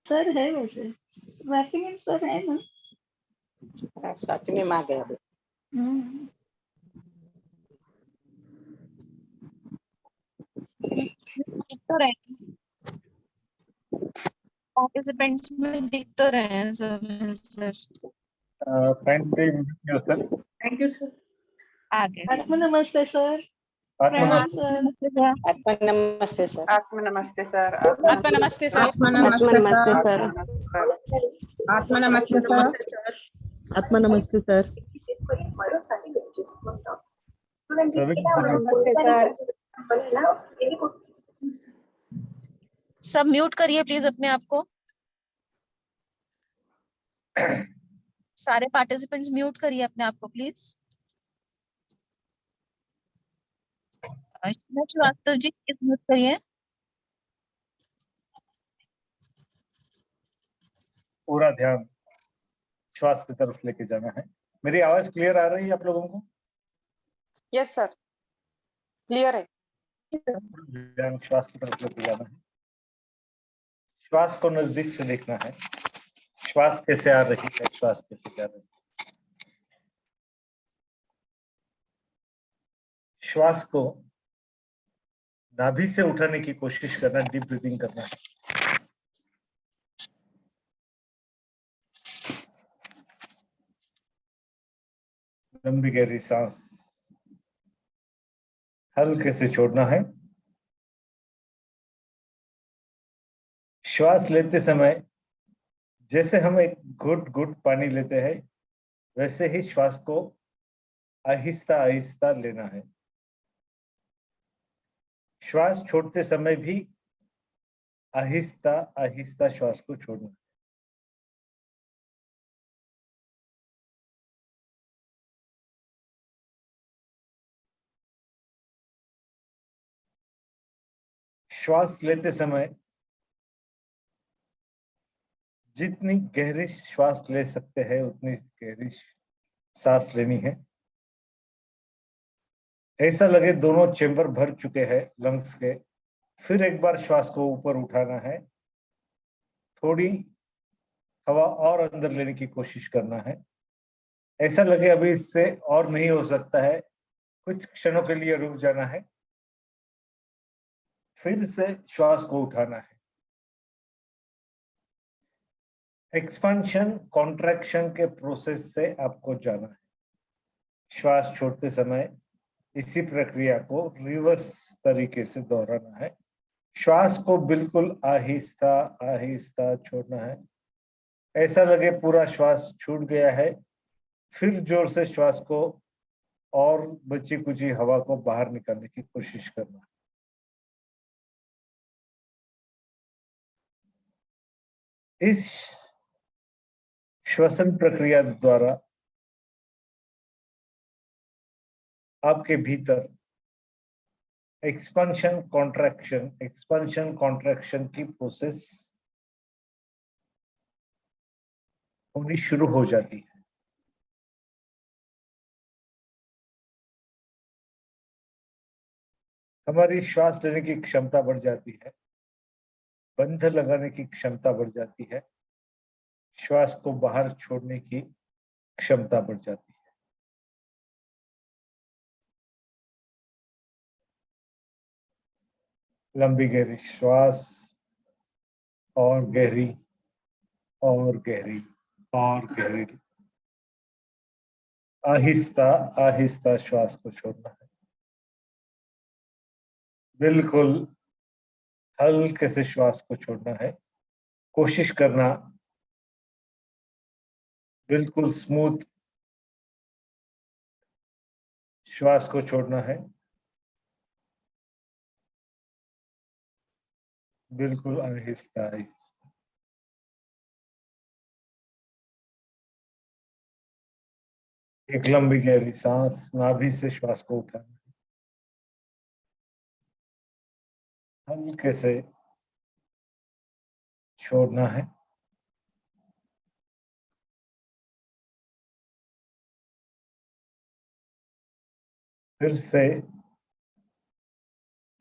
Sir है वैसे वैसे में सर है ना। 7वें में आ गया अभी। दिख तो रहे पार्टिसिपेंट्स में दिख तो रहे हैं सर। Thank you sir. आगे आत्मा नमस्ते सर। आत्मा प्रणाम सर। आत्मा नमस्ते सर। आत्मा नमस्ते सर। आत्मा नमस्ते सर। आत्मा नमस्ते सर। आत्मा नमस्ते सर। आत्मा नमस्ते सर। सब म्यूट करिए प्लीज अपने आप को। सारे पार्टिसिपेंट्स म्यूट करिए अपने आप को please. Srivastava ji please mute करिए। पूरा ध्यान श्वास की तरफ लेके जाना है। मेरी आवाज क्लियर आ रही है आप लोगों को? यस सर, क्लियर है। ध्यान श्वास की तरफ लेके जाना है। श्वास को नजदीक से देखना है। श्वास कैसे आ रही है, श्वास कैसे जा रही है। श्वास को नाभि से उठाने की कोशिश करना, डीप ब्रीथिंग करना है। लंबी गहरी सांस हल्के से छोड़ना है। श्वास लेते समय जैसे हम एक घुट घुट पानी लेते हैं, वैसे ही श्वास को आहिस्ता आहिस्ता लेना है। श्वास छोड़ते समय भी आहिस्ता आहिस्ता श्वास को छोड़ना है। श्वास लेते समय जितनी गहरी श्वास ले सकते हैं उतनी गहरी सांस लेनी है। ऐसा लगे दोनों चेंबर भर चुके हैं लंग्स के। फिर एक बार श्वास को ऊपर उठाना है। थोड़ी हवा और अंदर लेने की कोशिश करना है। ऐसा लगे अभी इससे और नहीं हो सकता है, कुछ क्षणों के लिए रुक जाना है। फिर से श्वास को उठाना है। एक्सपेंशन कॉन्ट्रैक्शन के प्रोसेस से आपको जाना है। श्वास छोड़ते समय इसी प्रक्रिया को रिवर्स तरीके से दोहराना है। श्वास को बिल्कुल आहिस्ता आहिस्ता छोड़ना है। ऐसा लगे पूरा श्वास छूट गया है। फिर जोर से श्वास को और बची कुची हवा को बाहर निकालने की कोशिश करना है। इस श्वसन प्रक्रिया द्वारा आपके भीतर एक्सपेंशन कॉन्ट्रैक्शन की प्रोसेस होनी शुरू हो जाती है। हमारी श्वास लेने की क्षमता बढ़ जाती है। बंध लगाने की क्षमता बढ़ जाती है। श्वास को बाहर छोड़ने की क्षमता बढ़ जाती है। लंबी गहरी श्वास, और गहरी और गहरी और गहरी। आहिस्ता आहिस्ता श्वास को छोड़ना है। बिल्कुल हल्के से श्वास को छोड़ना है। कोशिश करना बिल्कुल स्मूथ श्वास को छोड़ना है। बिल्कुल आहिस्ता आहिस्ता। एक लंबी गहरी सांस, नाभि से श्वास को उठाना है। हल्के से छोड़ना है। फिर से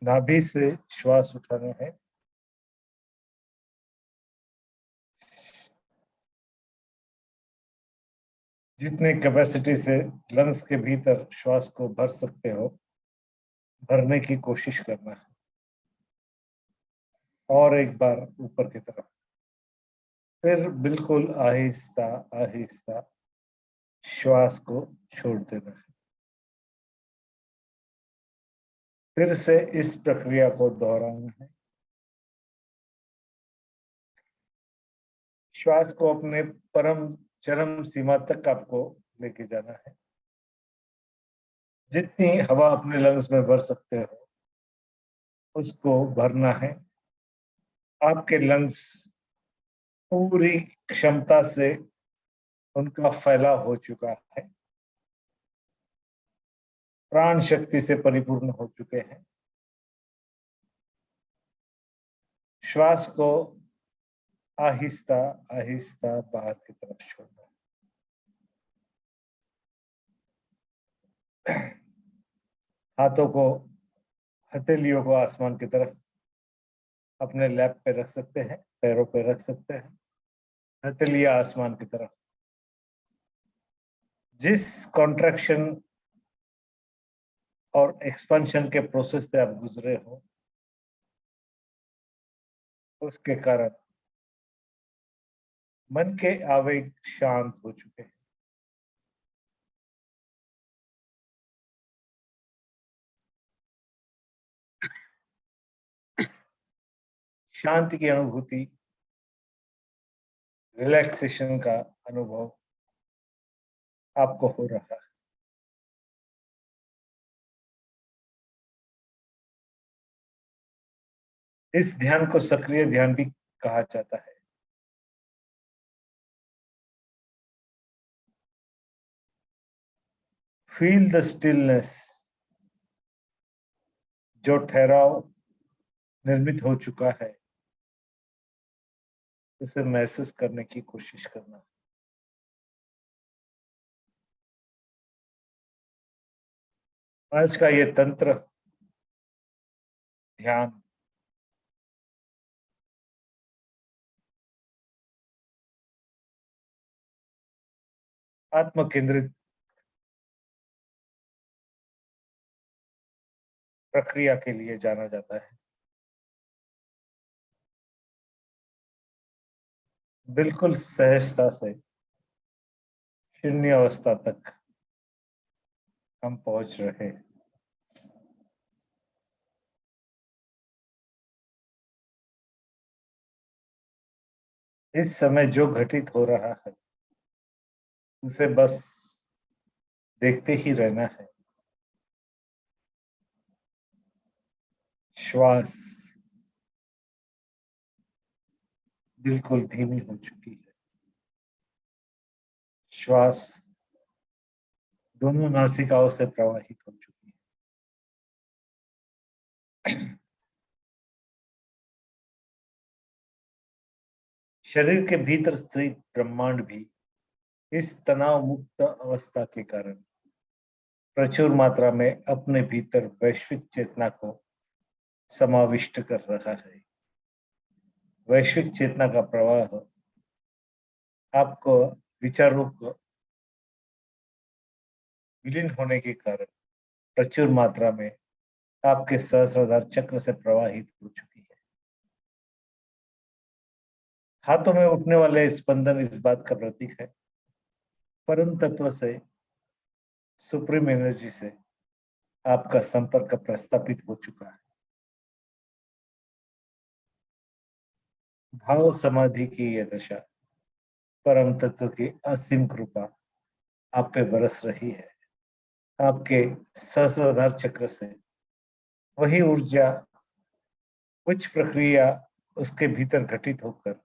नाभि से श्वास उठाना है। जितने कैपेसिटी से लंग्स के भीतर श्वास को भर सकते हो, भरने की कोशिश करना है। और एक बार ऊपर की तरफ, फिर बिल्कुल आहिस्ता आहिस्ता श्वास को छोड़ देना है। फिर से इस प्रक्रिया को दोहराना है। श्वास को अपने परम चरम सीमा तक आपको लेके जाना है। जितनी हवा अपने लंग्स में भर सकते हो उसको भरना है। आपके लंग्स पूरी क्षमता से उनका फैलाव हो चुका है, प्राण शक्ति से परिपूर्ण हो चुके हैं। श्वास को आहिस्ता आहिस्ता बाहर की तरफ छोड़ना है। हाथों को, हथेलियों को आसमान की तरफ अपने लैप पे रख सकते हैं, पैरों पे रख सकते हैं, हथेलियां आसमान की तरफ। जिस कॉन्ट्रैक्शन और एक्सपेंशन के प्रोसेस से आप गुजरे हो, उसके कारण मन के आवेग शांत हो चुके हैं। शांति की अनुभूति, रिलैक्सेशन का अनुभव आपको हो रहा है। इस ध्यान को सक्रिय ध्यान भी कहा जाता है। फील द स्टिलनेस, जो ठहराव निर्मित हो चुका है उसे महसूस करने की कोशिश करना। आज का ये तंत्र ध्यान आत्म केंद्रित प्रक्रिया के लिए जाना जाता है। बिल्कुल सहजता से शून्य अवस्था तक हम पहुंच रहे हैं। इस समय जो घटित हो रहा है उसे बस देखते ही रहना है। श्वास बिल्कुल धीमी हो चुकी है। श्वास दोनों नासिकाओं से प्रवाहित हो चुकी है। शरीर के भीतर स्थित ब्रह्मांड भी इस तनाव मुक्त अवस्था के कारण प्रचुर मात्रा में अपने भीतर वैश्विक चेतना को समाविष्ट कर रहा है। वैश्विक चेतना का प्रवाह आपको विचारों को विलीन होने के कारण प्रचुर मात्रा में आपके सहस्राधार चक्र से प्रवाहित हो चुकी है। हाथों में उठने वाले स्पंदन इस बात का प्रतीक है। परम तत्व से, सुप्रीम एनर्जी से आपका संपर्क प्रस्थापित हो चुका है। भाव समाधि की यह दशा, परम तत्व की असीम कृपा आप पे बरस रही है। आपके सहस्राधार चक्र से वही ऊर्जा, कुछ प्रक्रिया उसके भीतर घटित होकर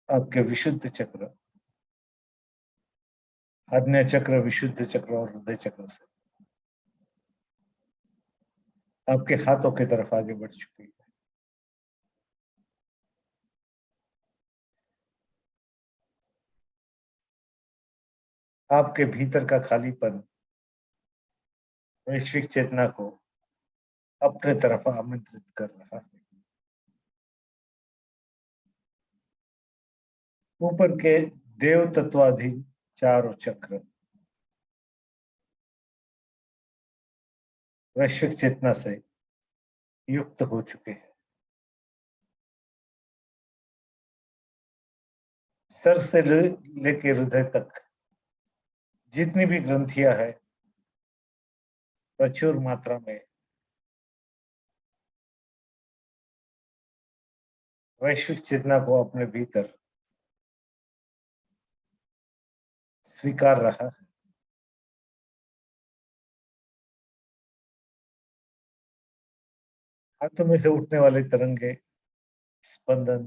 आपके विशुद्ध चक्र, आज्ञा चक्र, विशुद्ध चक्र और हृदय चक्र से आपके हाथों की तरफ आगे बढ़ चुकी है। आपके भीतर का खालीपन वैश्विक चेतना को अपने तरफ आमंत्रित कर रहा है। ऊपर के देव तत्वाधीन चारों चक्र वैश्विक चेतना से युक्त हो चुके हैं। सर से लेके हृदय तक जितनी भी ग्रंथियां है प्रचुर मात्रा में वैश्विक चेतना को अपने भीतर स्वीकार रहा है। हाथों में से उठने वाले तरंगे, स्पंदन,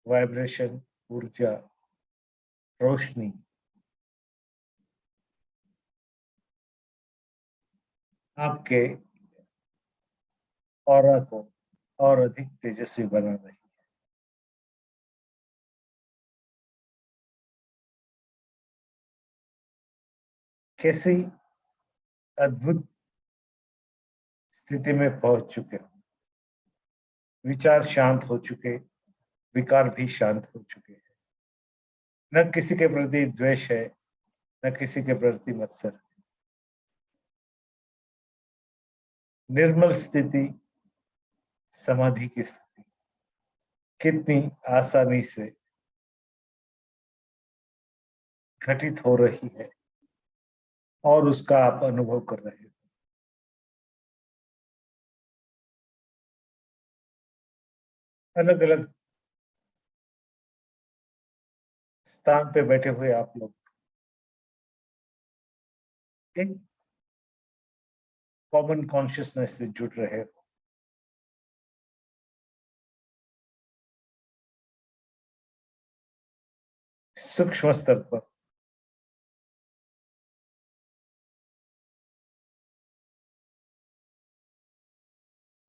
वाइब्रेशन, ऊर्जा, रोशनी आपके ऑरा को और अधिक तेजस्वी बना रही है। कैसी अद्भुत स्थिति में पहुंच चुके हो। विचार शांत हो चुके, विकार भी शांत हो चुके हैं। न किसी के प्रति द्वेष है, न किसी के प्रति मत्सर। निर्मल स्थिति, समाधि की स्थिति कितनी आसानी से घटित हो रही है और उसका आप अनुभव कर रहे हो। अलग अलग स्थान पे बैठे हुए आप लोग एक कॉमन कॉन्शियसनेस से जुड़ रहे हो। सूक्ष्म स्तर पर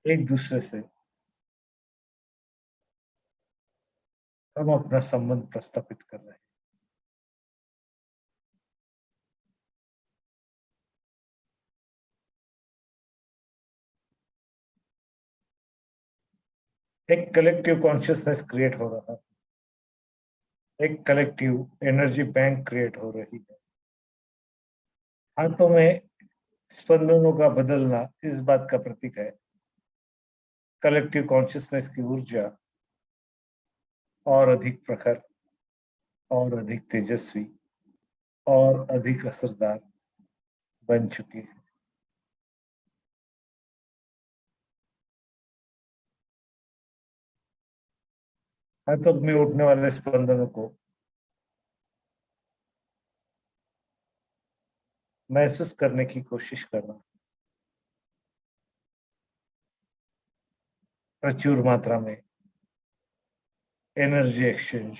एक दूसरे से हम अपना संबंध प्रस्थापित कर रहे हैं। एक कलेक्टिव कॉन्शियसनेस क्रिएट हो रहा है, एक कलेक्टिव एनर्जी बैंक क्रिएट हो रही है। हाथों में स्पंदनों का बदलना इस बात का प्रतीक है कलेक्टिव कॉन्शियसनेस की ऊर्जा और अधिक प्रखर और अधिक तेजस्वी और अधिक असरदार बन चुकी है। हाथों में उठने वाले स्पंदनों को महसूस करने की कोशिश करना। प्रचुर मात्रा में एनर्जी एक्सचेंज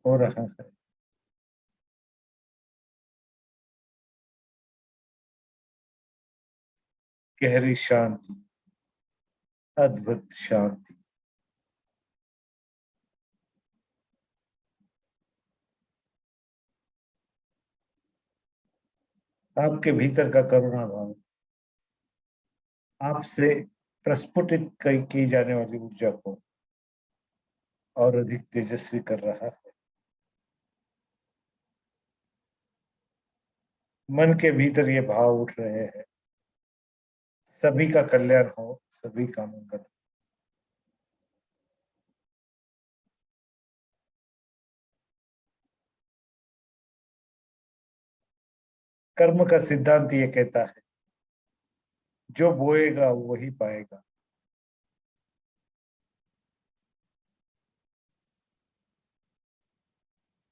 हो रहा है। गहरी शांति, अद्भुत शांति। आपके भीतर का करुणा भाव आपसे प्रस्फुटित की जाने वाली ऊर्जा को और अधिक तेजस्वी कर रहा है। मन के भीतर ये भाव उठ रहे हैं, सभी का कल्याण हो, सभी का मंगल। कर्म का सिद्धांत ये कहता है जो बोएगा वही पाएगा।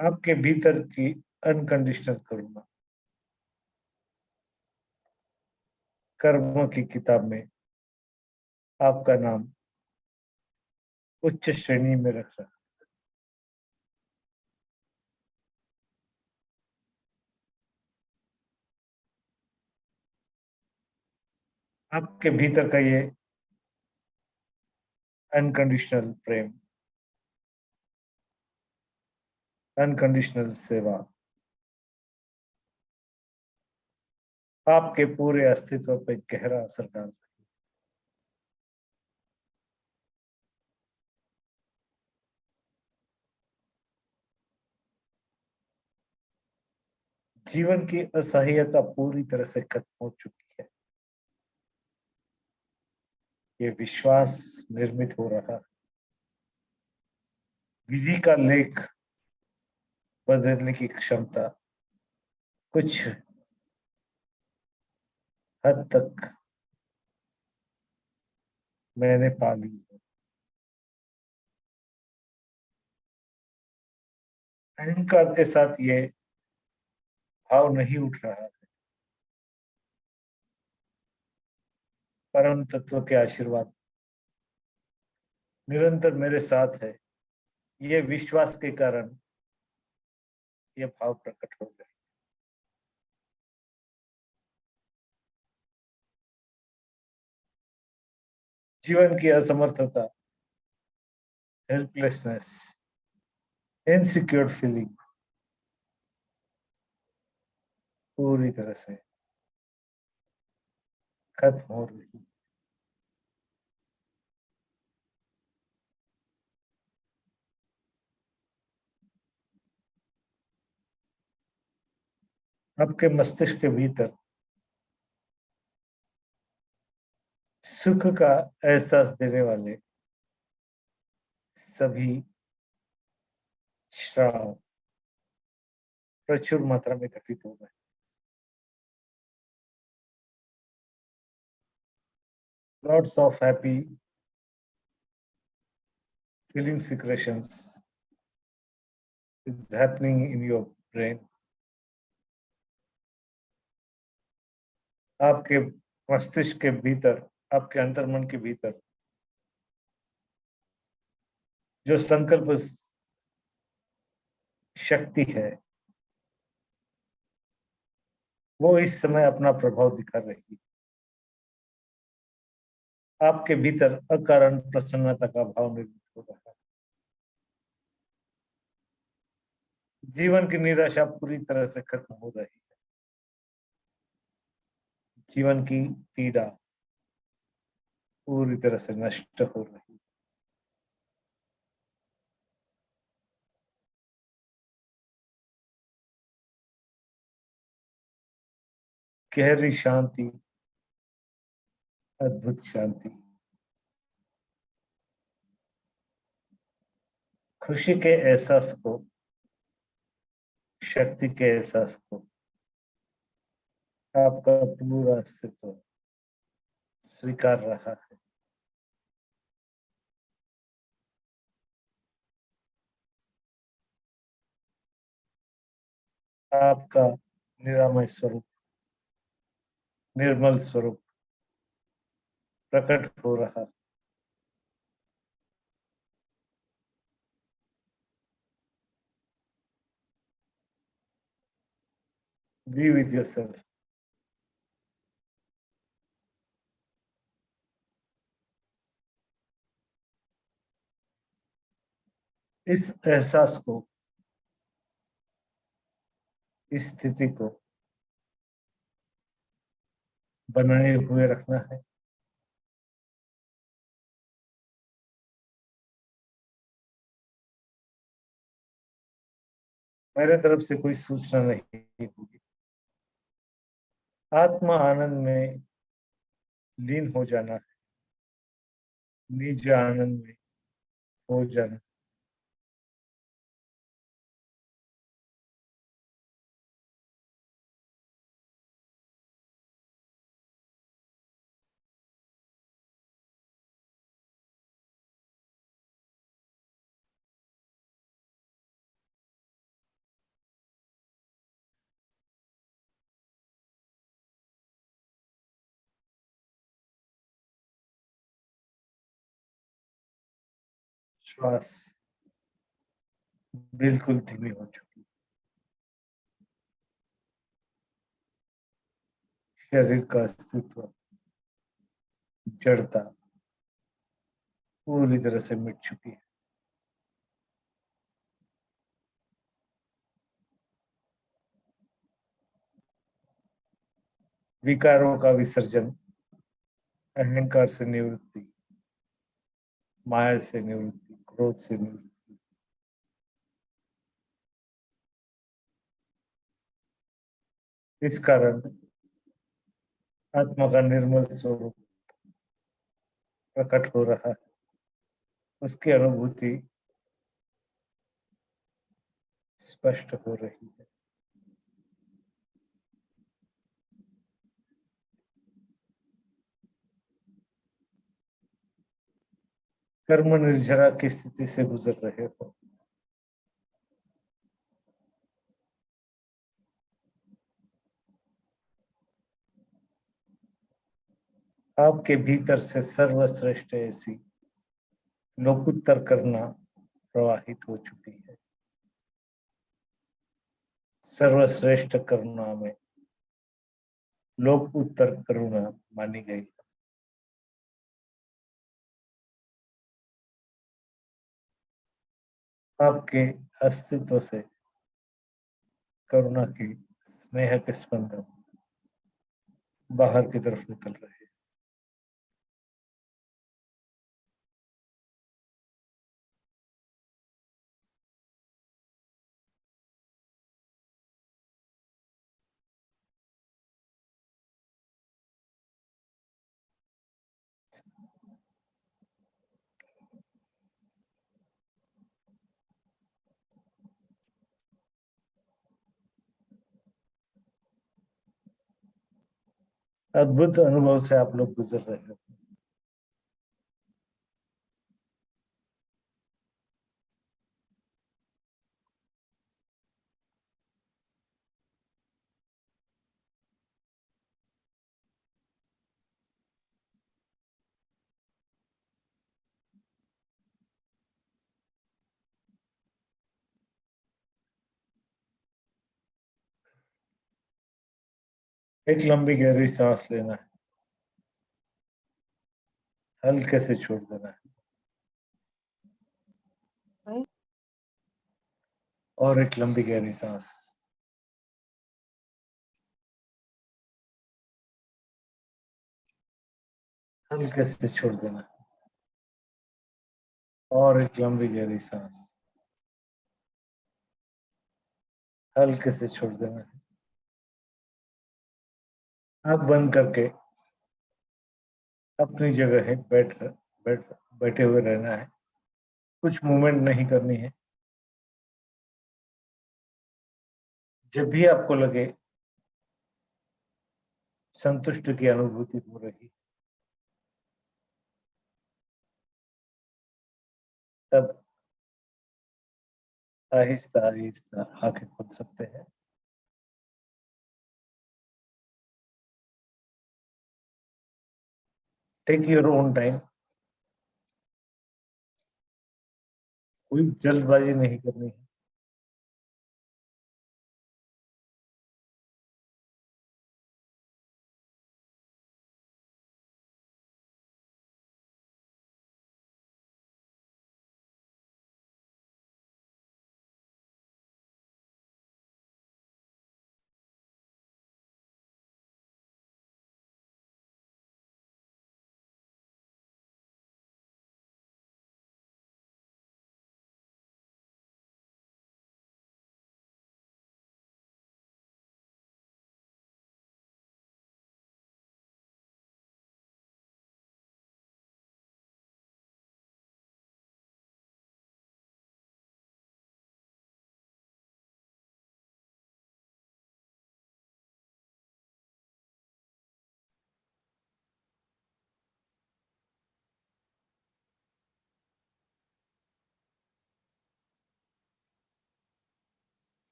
आपके भीतर की अनकंडीशनल करुणा कर्म की किताब में आपका नाम उच्च श्रेणी में रख रहा है। आपके भीतर का ये अनकंडीशनल प्रेम, अनकंडीशनल सेवा आपके पूरे अस्तित्व पर गहरा असर डाल रही है। जीवन की असह्यता पूरी तरह से खत्म हो चुकी है। ये विश्वास निर्मित हो रहा है। विधि का लेख बदलने की क्षमता कुछ हद तक मैंने पा ली है। अहंकार के साथ ये भाव नहीं उठ रहा है। परम तत्व के आशीर्वाद निरंतर मेरे साथ है। ये विश्वास के कारण ये भाव प्रकट हो गए। जीवन की असमर्थता, हेल्पलेसनेस, इनसिक्योर फीलिंग पूरी तरह से खत्म हो रही है। आपके मस्तिष्क के भीतर सुख का एहसास देने वाले सभी श्राव प्रचुर मात्रा में घटित हो गए। Lots of happy feeling secretions is happening in your brain. आपके मस्तिष्क के भीतर, आपके अंतर्मन के भीतर जो संकल्प शक्ति है वो इस समय अपना प्रभाव दिखा रही है। आपके भीतर अकारण प्रसन्नता का भाव निर्मित हो रहा है। जीवन की निराशा पूरी तरह से खत्म हो रही है। जीवन की पीड़ा पूरी तरह से नष्ट हो रही है। गहरी शांति, अद्भुत शांति, खुशी के एहसास को, शक्ति के एहसास को आपका पूरा अस्तित्व स्वीकार रहा है। आपका निरामय स्वरूप, निर्मल स्वरूप प्रकट हो रहा है। Be with yourself. इस एहसास को, इस स्थिति को बनाए हुए रखना है। मेरे तरफ से कोई सूचना नहीं होगी। आत्मा आनंद में लीन हो जाना है, निज आनंद में हो जाना। श्वास बिल्कुल धीमी हो चुकी है। शरीर का अस्तित्व, जड़ता पूरी तरह से मिट चुकी है। विकारों का विसर्जन, अहंकार से निवृत्ति, माया से निवृत्ति, क्रोध से निवृत्ति, इस कारण आत्मा का निर्मल स्वरूप प्रकट हो रहा है, उसकी अनुभूति स्पष्ट हो रही है। कर्म निर्जरा की स्थिति से गुजर रहे हो। आपके भीतर से सर्वश्रेष्ठ ऐसी लोकोत्तर करुणा प्रवाहित हो चुकी है। सर्वश्रेष्ठ करुणा में लोकोत्तर करुणा मानी गई। आपके अस्तित्व से करुणा की स्नेह के स्पंदन बाहर की तरफ निकल रहे हैं। अद्भुत अनुभव से आप लोग गुजर रहे हो। एक लंबी गहरी सांस लेना है, हल्के से छोड़ देना है और एक लंबी गहरी सांस। हल्के से छोड़ देना है और एक लंबी गहरी सांस। हल्के से छोड़ देना है। आंख बंद करके अपनी जगह है बैठे हुए रहना है। कुछ मूवमेंट नहीं करनी है। जब भी आपको लगे संतुष्ट की अनुभूति हो रही, तब आहिस्ता आहिस्ता आंखें खोल सकते हैं। Take your own time. कोई जल्दबाजी नहीं करनी है।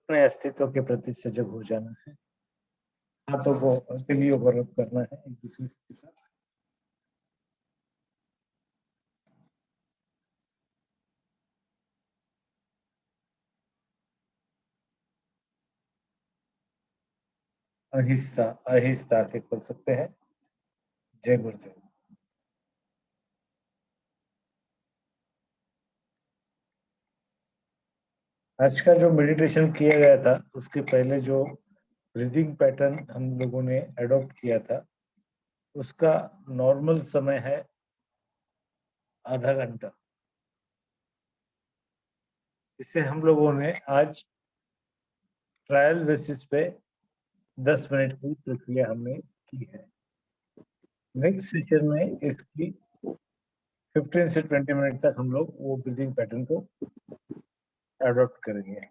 अपने अस्तित्व के प्रति सजग हो जाना है। हाथों को हथेलियों पर रब करना है एक दूसरे के साथ। आहिस्ता आहिस्ता आके खोल सकते हैं। जय गुरुदेव। आज का जो मेडिटेशन किया गया था उसके पहले जो ब्रीदिंग पैटर्न हम लोगों ने एडॉप्ट किया था उसका नॉर्मल समय है आधा घंटा। इसे हम लोगों ने आज ट्रायल बेसिस पे 10 मिनट की प्रक्रिया हमने की है। नेक्स्ट सेशन में इसकी 15 से 20 मिनट तक हम लोग वो ब्रीदिंग पैटर्न को एडॉप्ट करेंगे।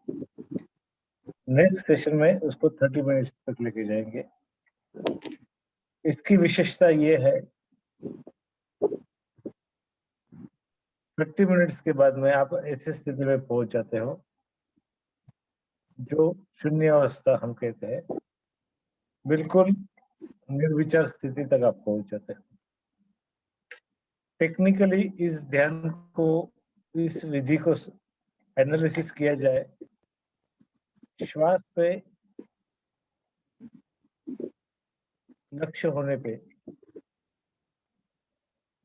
नेक्स्ट सेशन में उसको 30 मिनट तक लेके जाएंगे। इसकी विशेषता ये है 30 मिनट्स के बाद में आप ऐसी स्थिति में पहुंच जाते हो जो शून्य अवस्था हम कहते हैं, बिल्कुल निर्विचार स्थिति तक आप पहुंच जाते हो। टेक्निकली इस ध्यान को, इस विधि को एनालिसिस किया जाए, श्वास पे लक्ष्य होने पे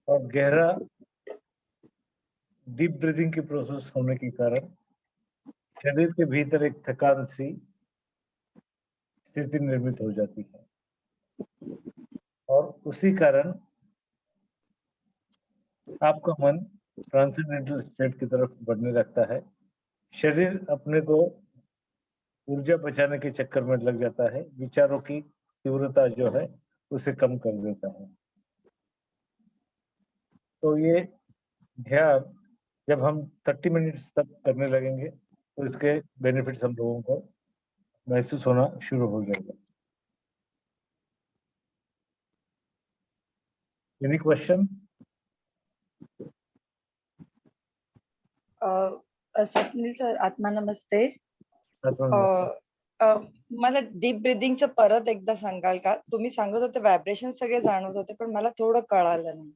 और गहरा डीप ब्रीदिंग की प्रोसेस होने के कारण शरीर के भीतर एक थकान सी स्थिति निर्मित हो जाती है और उसी कारण आपका मन ट्रांसेंडेंटल स्टेट की तरफ बढ़ने लगता है। शरीर अपने को ऊर्जा बचाने के चक्कर में लग जाता है, विचारों की तीव्रता जो है उसे कम कर देता है। तो ये ध्यान जब हम 30 मिनट्स तक करने लगेंगे तो इसके बेनिफिट्स हम लोगों को महसूस होना शुरू हो जाएगा। Any question? स्वप्नील सर, आत्मा नमस्ते. मला डीप ब्रीदिंगचं परत एकदा सांगाल का? तुम्ही सांगत होते व्हायब्रेशन सगळे जाणवत होते, पण मला थोडं कळालं नाही.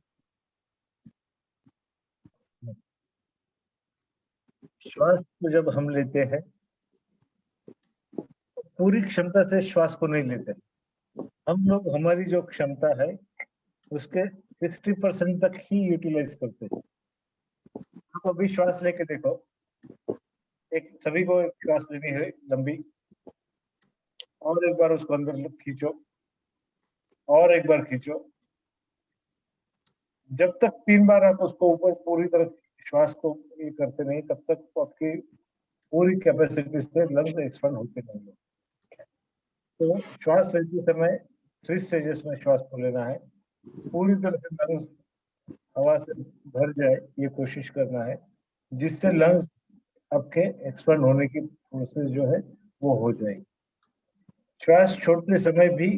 श्वास को जब हम लेते हैं पूरी क्षमता से श्वास को नहीं लेते। हम लोग हमारी जो क्षमता है उसके 60% तक ही यूटिलाइज करते हैं। आप अभी श्वास लेके देखो, सभी को एक श्वास लेनी है लंबी, और एक बार उसको अंदर खींचो और एक बार खींचो। जब तक 3 बार आप उसको ऊपर पूरी तरह श्वास को ये करते नहीं तब तक आपकी पूरी कैपेसिटी से लंग्स एक्सपेंड होते नहीं है। तो श्वास लेते समय 3 स्टेजेस में श्वास को लेना है। पूरी तरह से लंग्स हवा से भर जाए ये कोशिश करना है, जिससे लंग्स आपके एक्सपेंड होने की प्रोसेस जो है वो हो जाएगी। श्वास छोड़ते समय भी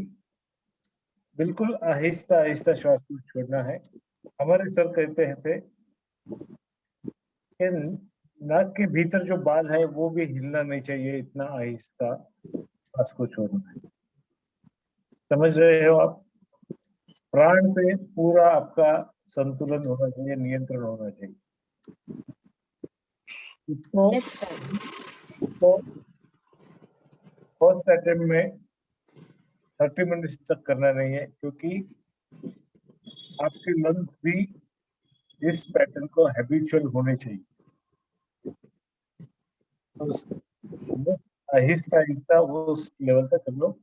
बिल्कुल आहिस्ता आहिस्ता श्वास को छोड़ना है। हमारे सर कहते थे कि नाक के भीतर जो बाल है वो भी हिलना नहीं चाहिए, इतना आहिस्ता श्वास को छोड़ना है। समझ रहे हो आप? प्राण पे पूरा आपका संतुलन होना चाहिए, नियंत्रण होना चाहिए। इसको फर्स्ट अटेम्प्ट में 30 मिनट तक करना नहीं है, क्योंकि आपके लंग्स भी इस पैटर्न को हैबिचुअल होने चाहिए। तो आहिस्ता आहिस्ता वो उस लेवल तक हम लोग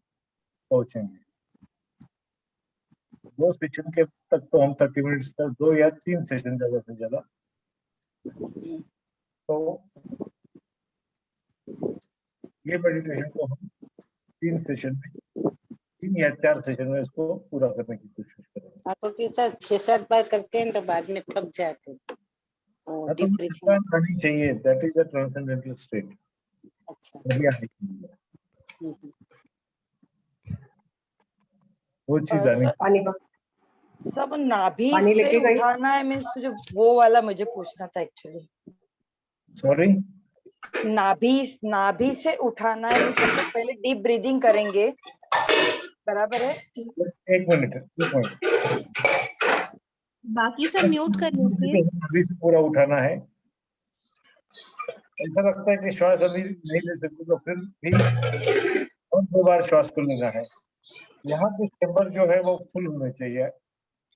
पहुंचेंगे। 2 सेशन के तक तो हम 30 मिनट्स तक, 2 या 3 सेशन ज्यादा से ज्यादा। तो ये मेडिटेशन को हम 3 सेशन में, 3 या 4 सेशन में इसको पूरा करने की कोशिश करेंगे। आपको कि सर 6-7 बार करते हैं तो बाद में थक जाते हैं। आनी चाहिए, that is the transcendental state. अच्छा। वो चीज आनी। सब नाभि से उठाना है, मीन्स जो वो वाला मुझे पूछना था एक्चुअली। सॉरी, नाभि से उठाना है। सबसे पहले डीप ब्रीदिंग करेंगे, बराबर है? एक मिनट। बाकी सब म्यूट कर लीजिए। अभी से पूरा उठाना है। ऐसा लगता है कि श्वास अभी नहीं ले सकते तो फिर भी और 2 बार श्वास को लेना है। यहाँ पे चैम्बर जो है वो फुल होना चाहिए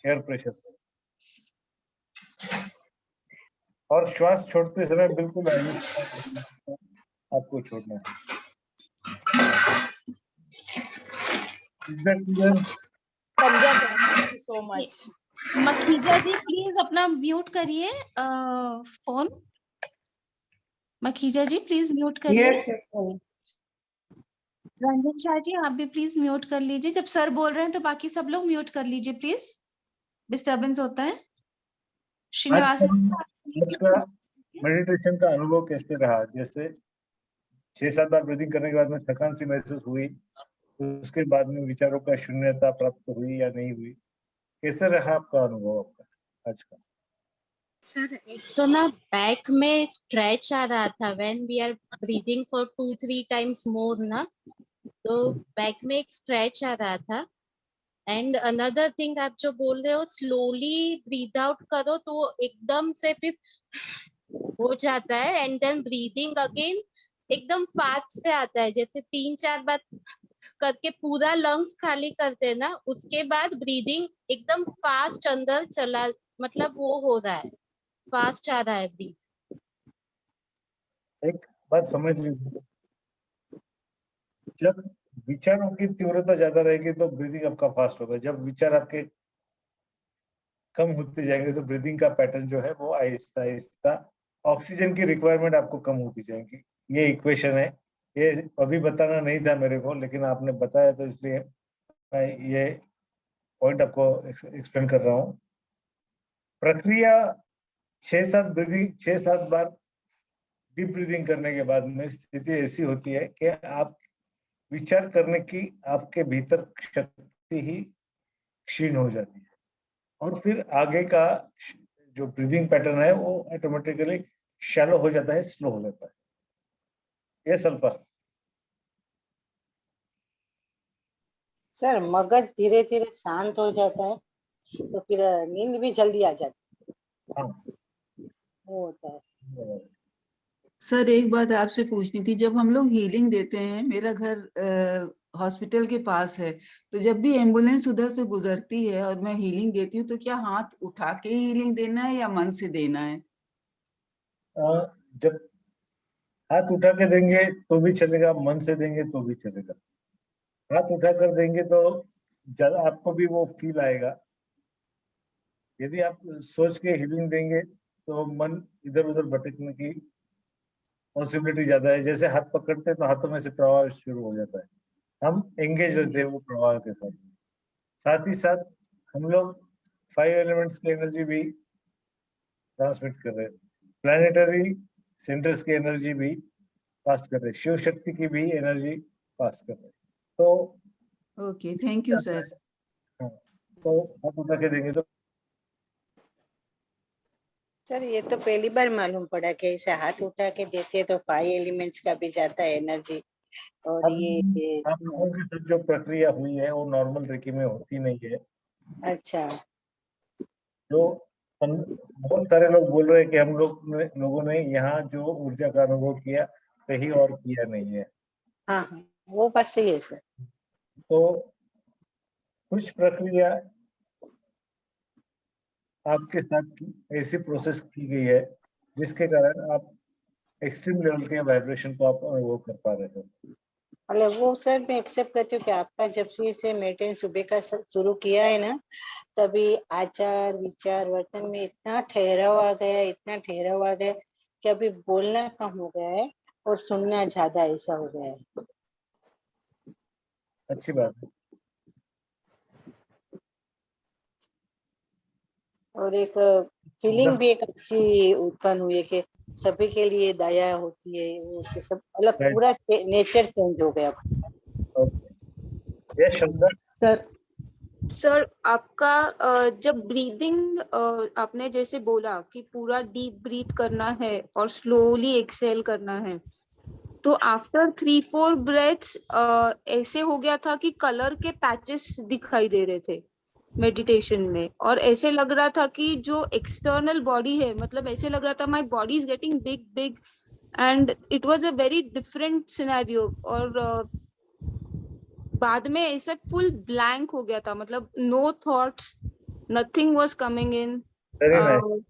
एयर प्रेशर से, और श्वास छोड़ते समय बिल्कुल आपको छोड़ना है। So much. Makhija ji please अपना म्यूट करिए फोन। मखीजा जी प्लीज म्यूट करिए। रंजन शाह जी आप भी प्लीज म्यूट कर लीजिए। जब सर बोल रहे हैं तो बाकी सब लोग म्यूट कर लीजिए प्लीज, डिस्टरबेंस होता है। श्रीनिवास आज का मेडिटेशन का अनुभव कैसे रहा? जैसे 6-7 बार ब्रीदिंग करने के बाद में थकान सी महसूस हुई, तो उसके बाद में विचारों का शून्यता प्राप्त हुई या नहीं हुई? कैसे रहा आपका अनुभव आपका आज का? सर एक तो ना बैक में स्ट्रेच आ रहा था when we are breathing for 2-3 times more ना, तो बैक में एक स्ट्रेच आ रहा था। एंड अनदर थिंग, आप जो बोल रहे हो स्लोली ब्रीद आउट करो तो एकदम से फिर हो जाता है, एंड देन ब्रीदिंग अगेन एकदम फास्ट से आता है। जैसे 3-4 बार करके पूरा लंग्स खाली करते हैं ना, उसके बाद ब्रीदिंग एकदम फास्ट अंदर चला, मतलब वो हो रहा है, फास्ट आ रहा है ब्रीथ। एक बात समझ लीजिए, जब विचारों की तीव्रता ज्यादा रहेगी तो ब्रीदिंग आपका फास्ट होगा। जब विचार आपके कम होते जाएंगे तो ब्रीदिंग का पैटर्न जो है वो आहिस्ता आहिस्ता, ऑक्सीजन की रिक्वायरमेंट आपको कम होती जाएगी। ये इक्वेशन है। ये अभी बताना नहीं था मेरे को, लेकिन आपने बताया तो इसलिए मैं ये पॉइंट आपको एक्सप्लेन कर रहा हूँ। प्रक्रिया 6-7 बार डीप ब्रीदिंग करने के बाद में स्थिति ऐसी होती है कि आप विचार करने की आपके भीतर शक्ति ही क्षीण हो जाती है, और फिर आगे का जो ब्रीदिंग पैटर्न है वो ऑटोमेटिकली शैलो हो जाता है, स्लो हो जाता है। ये सल्पा सर मगज धीरे धीरे शांत हो जाता है तो फिर नींद भी जल्दी आ जाती है। हाँ वो होता है। सर एक बात आपसे पूछनी थी, जब हम लोग हीलिंग देते हैं, मेरा घर हॉस्पिटल के पास है, तो जब भी एम्बुलेंस उधर से गुजरती है और मैं हीलिंग देती हूँ तो क्या हाथ उठा के हीलिंग देना है या मन से देना है? जब हाथ उठा के देंगे तो भी चलेगा, मन से देंगे तो भी चलेगा। हाथ उठा कर देंगे तो ज्यादा आपको भी वो फील आएगा। यदि आप सोच के हीलिंग देंगे तो मन इधर उधर भटकने की पॉसिबिलिटी ज्यादा है। जैसे हाथ पकड़ते हैं तो हाथों में से प्रवाह शुरू हो जाता है, हम एंगेज रहते हैं वो प्रवाह के साथ। साथ ही साथ हम लोग 5 एलिमेंट्स की एनर्जी भी ट्रांसमिट कर रहे हैं, प्लानिटरी सेंटर्स की एनर्जी भी पास कर रहे हैं, शिव शक्ति की भी एनर्जी पास कर रहे हैं। तो ओके, थैंक यू सर। हाँ, तो हाथ उठा के देंगे तो सर ये तो पहली बार मालूम पड़ा कि ऐसे हाथ उठा के देते हैं तो 5 एलिमेंट्स का भी जाता है एनर्जी। और ये आप लोगों के साथ जो प्रक्रिया हुई है वो नॉर्मल रेकी में होती नहीं है। अच्छा, जो बहुत सारे लोग बोल रहे हैं कि हम लोगों ने यहाँ जो ऊर्जा का अनुभव किया कहीं और किया नहीं है। हाँ हाँ वो बात सही है सर। तो कुछ प्रक्रिया आपके साथ ऐसी प्रोसेस की गई है जिसके कारण आप एक्सट्रीम लेवल के वाइब्रेशन को आप अनुभव कर पा रहे हो। अरे वो सर मैं एक्सेप्ट करती हूँ कि आपका जब से मेडिटेशन सुबह का शुरू किया है ना, तभी आचार विचार वर्तन में इतना ठहराव आ गया, इतना ठहराव आ गया कि अभी बोलना कम हो गया है और सुनना ज्यादा ऐसा हो गया है। अच्छी बात है। और एक फीलिंग भी एक अच्छी उत्पन्न हुई है कि सभी के लिए दया होती है, वो सब मतलब पूरा नेचर चेंज हो गया। ओके, ये शब्द सर सर आपका जब ब्रीदिंग आपने जैसे बोला कि पूरा डीप ब्रीथ करना है और स्लोली एक्सेल करना है, तो आफ्टर 3-4 ब्रेथ्स ऐसे हो गया था कि कलर के पैचेस दिखाई दे रहे थे मेडिटेशन में, और ऐसे लग रहा था कि जो एक्सटर्नल बॉडी है, मतलब ऐसे लग रहा था my body is getting big big, and it was a very different scenario. और बाद में ऐसे फुल ब्लैंक हो गया था, मतलब no thoughts, nothing was coming in. Very nice.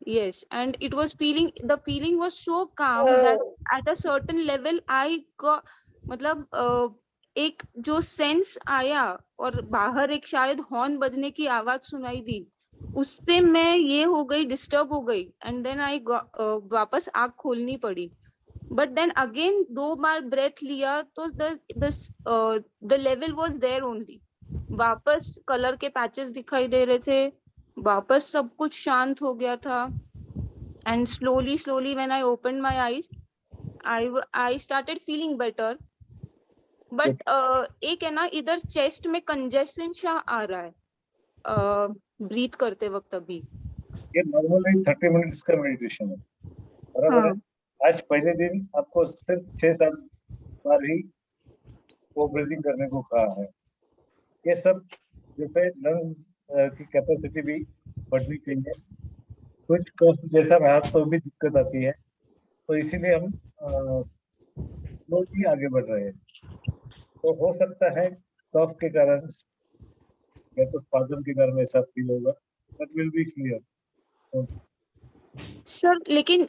Yes, and it was the feeling was so calm that at a certain level I got, मतलब एक जो सेंस आया और बाहर एक शायद हॉर्न बजने की आवाज सुनाई दी, उससे मैं ये हो गई, डिस्टर्ब हो गई, एंड देन आई वापस आँख खोलनी पड़ी। बट देन अगेन 2 बार ब्रेथ लिया तो the level was there only, वापस कलर के पैचेस दिखाई दे रहे थे, वापस सब कुछ शांत हो गया था। And slowly when I open my eyes I started feeling better. But एक है ना, इधर चेस्ट में कंजेशन सा आ रहा है ब्रीथ करते वक्त अभी। ये नॉर्मली 30 मिनट्स का मेडिटेशन है, बराबर है. आज पहले दिन आपको सिर्फ 6-7 बार ही वो ब्रीदिंग करने को कहा है. ये सब जैसे लंग की कैपेसिटी भी बढ़नी चाहिए. कुछ कफ जैसा रहा तो भी दिक्कत आती है, तो इसीलिए हम स्लोली आगे बढ़ रहे हैं. तो हो सकता है कफ के कारण या तो स्पाज्म के कारण ऐसा फील होगा, but will be clear. Sir लेकिन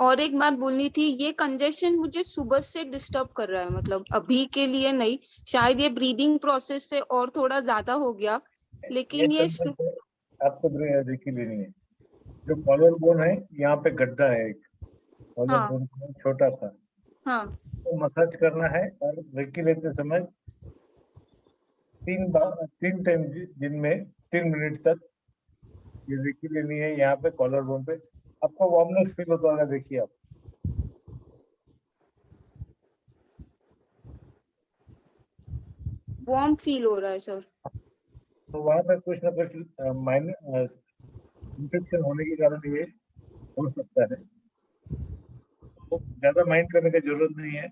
और एक बात बोलनी थी, ये कंजेशन मुझे सुबह से डिस्टर्ब कर रहा है, मतलब अभी के लिए नहीं, शायद ये ब्रीदिंग प्रोसेस से और थोड़ा ज्यादा हो गया, लेकिन ये आपको देखी लेनी है. जो कॉलर बोन है, यहाँ पे गड्ढा है एक, कॉलर हाँ बोन छोटा सा, हाँ तो मसाज करना है. और रेकी लेते समय 3 टाइम दिन में 3 मिनट तक ये रेकी लेनी है. यहाँ पे कॉलर बोन पे आपको वार्मनेस फील होता होगा, देखिए आप. वार्म फील हो रहा है सर। तो वहाँ पे कुछ ना कुछ माइनर इन्फेक्शन होने के कारण ये हो सकता है. तो ज्यादा माइंड करने की जरूरत नहीं है.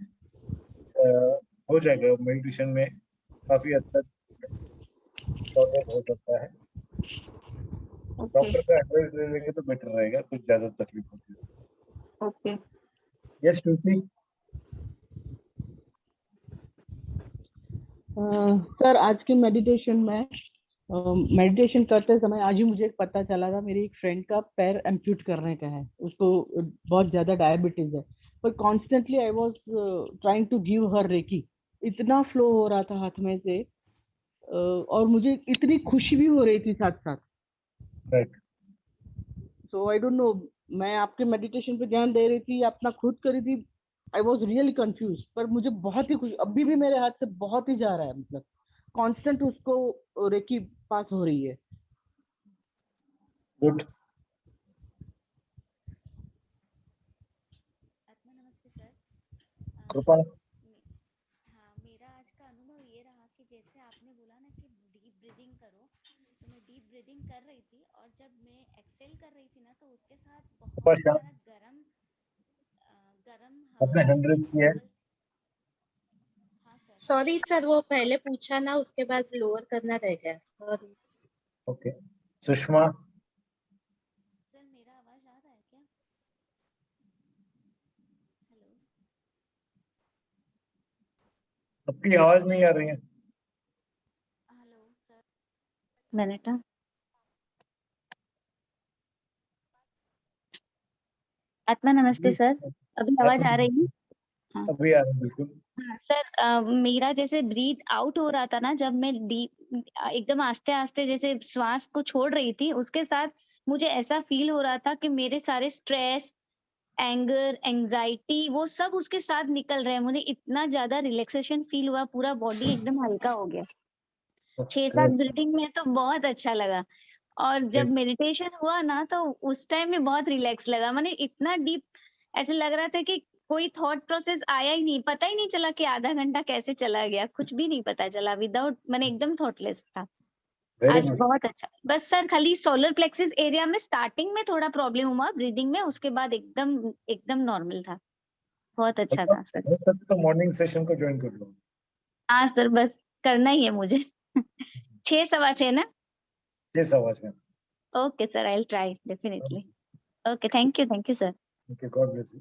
हो जाएगा मेडिटेशन में, काफी हद तक सॉर्ट हो सकता है. डॉक्टर का एडवाइस ले लेंगे तो बेटर रहेगा, कुछ ज्यादा तकलीफ होती है. ओके यस श्रुति. सर आज के मेडिटेशन में मेडिटेशन करते समय आज ही मुझे पता चला था, मेरी एक फ्रेंड का पैर एम्प्यूट करने का है. उसको बहुत ज्यादा डायबिटीज है, पर constantly I was trying to give her reiki. इतना फ्लो हो रहा था हाथ में से, और मुझे इतनी खुशी भी हो रही थी साथ साथ. Right. So I don't know, मैं आपके मेडिटेशन पे ध्यान दे रही थी, अपना खुद कर रही थी. आई वॉज रियली कंफ्यूज, पर मुझे बहुत ही खुशी, अभी भी मेरे हाथ से बहुत ही जा रहा है, मतलब कांस्टेंट उसको रेकी पास हो रही है. गुड. नमस्ते सर. कृपा. हाँ, मेरा आज का अनुभव ये रहा कि जैसे आपने बोला ना कि डीप ब्रीदिंग करो, तो मैं डीप ब्रीदिंग कर रही थी, और जब मैं एक्सेल कर रही थी ना, तो उसके साथ बहुत सारा गरम अपने हवा 100 की है. हाँ सर. सॉरी सर, वो पहले पूछा ना, उसके बाद लोअर करना रह गया. सॉरी. ओके. सुषमा. सर मेरा आवाज आ रहा है क्या? हेलो. आपकी आवाज नहीं आ रही है. Hello sir. मिनट. आत्मा नमस्ते सर. अभी आवाज आ रही है? हाँ. अभी आ रही है, बिल्कुल. हाँ सर, मेरा जैसे ब्रीथ आउट हो रहा था ना, जब मैं डीप एकदम आस्ते आस्ते जैसे श्वास को छोड़ रही थी, उसके साथ मुझे ऐसा फील हो रहा था कि मेरे सारे स्ट्रेस, एंगर, एंजाइटी वो सब उसके साथ निकल रहे हैं. मुझे इतना ज्यादा रिलैक्सेशन फील हुआ, पूरा बॉडी एकदम हल्का हो गया. 6-7 ब्रीथिंग में तो बहुत अच्छा लगा. और जब मेडिटेशन हुआ ना, तो उस टाइम में बहुत रिलैक्स लगा. मैंने इतना डीप ऐसे लग रहा था कि कोई थॉट प्रोसेस आया ही नहीं, पता ही नहीं चला कि आधा घंटा कैसे चला गया, कुछ भी नहीं पता चला. विदाउट मैंने एकदम थॉटलेस था. वेरी आज गुड। बहुत अच्छा। बस सर खाली सोलर प्लेक्सिस एरिया में स्टार्टिंग में थोड़ा प्रॉब्लम हुआ ब्रीदिंग में, उसके बाद एकदम एकदम नॉर्मल था। बहुत अच्छा था सर। तो मॉर्निंग सेशन को ज्वाइन कर लो। हाँ सर, बस करना ही है मुझे। 6:15 ना? 6:15। Okay sir, I will try definitely. Okay, thank you sir. Okay, God bless you.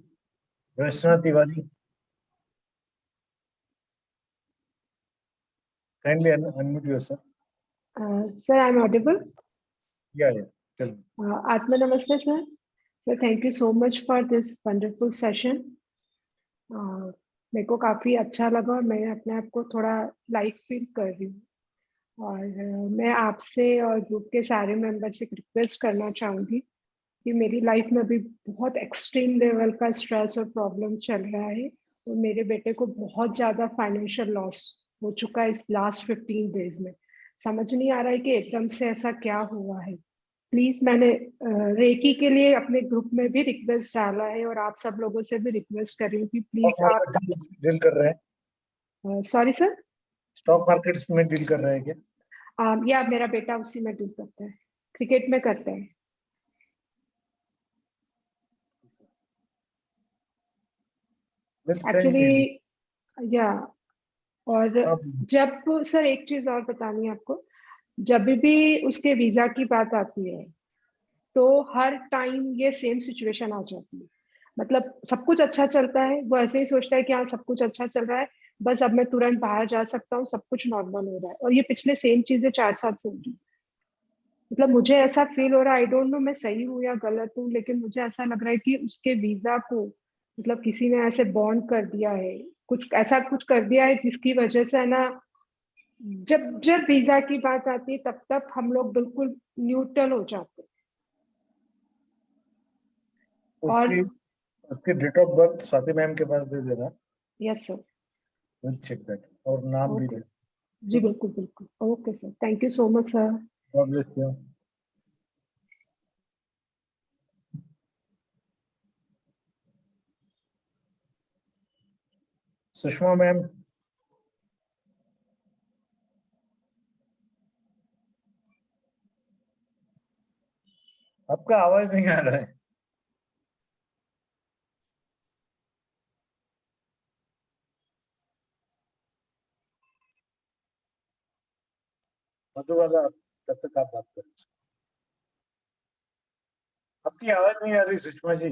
Rachna Tiwari, kindly unmute yourself. Sir, I'm audible. Yeah, tell me. Atma Namaste, sir. Sir, thank you so much for this wonderful session. मेरे को काफी अच्छा लगा और मैं अपने आप को थोड़ा लाइट फील कर रही हूँ। और मैं आपसे और ग्रुप के सारे मेंबर से एक रिक्वेस्ट करना चाहूंगी कि मेरी लाइफ में अभी बहुत एक्सट्रीम लेवल का स्ट्रेस और प्रॉब्लम चल रहा है और मेरे बेटे को बहुत ज्यादा फाइनेंशियल लॉस हो चुका है इस लास्ट 15 डेज में। समझ नहीं आ रहा है कि एकदम से ऐसा क्या हुआ है। प्लीज, मैंने रेकी के लिए अपने ग्रुप में भी रिक्वेस्ट डाला है और आप सब लोगों से भी रिक्वेस्ट कर रही हूँ कि प्लीज आप। डील कर रहे हैं? Sorry sir. स्टॉक मार्केट्स में डील कर रहे हैं क्या? या मेरा बेटा उसी में डील करता है, क्रिकेट में करता है। एक्चुअली या और जब सर एक चीज और बतानी है आपको, जब भी उसके वीजा की बात आती है तो हर टाइम ये सेम सिचुएशन आ जाती है। मतलब सब कुछ अच्छा चलता है, वो ऐसे ही सोचता है कि हाँ सब कुछ अच्छा चल रहा है, बस अब मैं तुरंत बाहर जा सकता हूँ, सब कुछ नॉर्मल हो रहा है। और ये पिछले सेम चीजें 4 साल से हो रही है। मतलब मुझे ऐसा फील हो रहा है, आई डोंट नो मैं सही हूँ या गलत हूँ, लेकिन मुझे ऐसा लग रहा है कि उसके वीजा को मतलब किसी ने ऐसे बॉन्ड कर दिया है, कुछ ऐसा कुछ कर दिया है जिसकी वजह से है ना, जब जब वीजा की बात आती है तब तक हम लोग बिल्कुल न्यूट्रल हो जाते हैं। उसकी उसकी date of birth Swati ma'am के पास दे देना। Yes sir, will check that, और नाम भी ओके दे। जी, बिल्कुल बिल्कुल। Okay sir, thank you so much sir. God bless you. Sushma ma'am, आपका आवाज नहीं आ रहा है। मधु वाला, तब तक आप बात करें। आपकी आवाज नहीं आ रही सुषमा जी।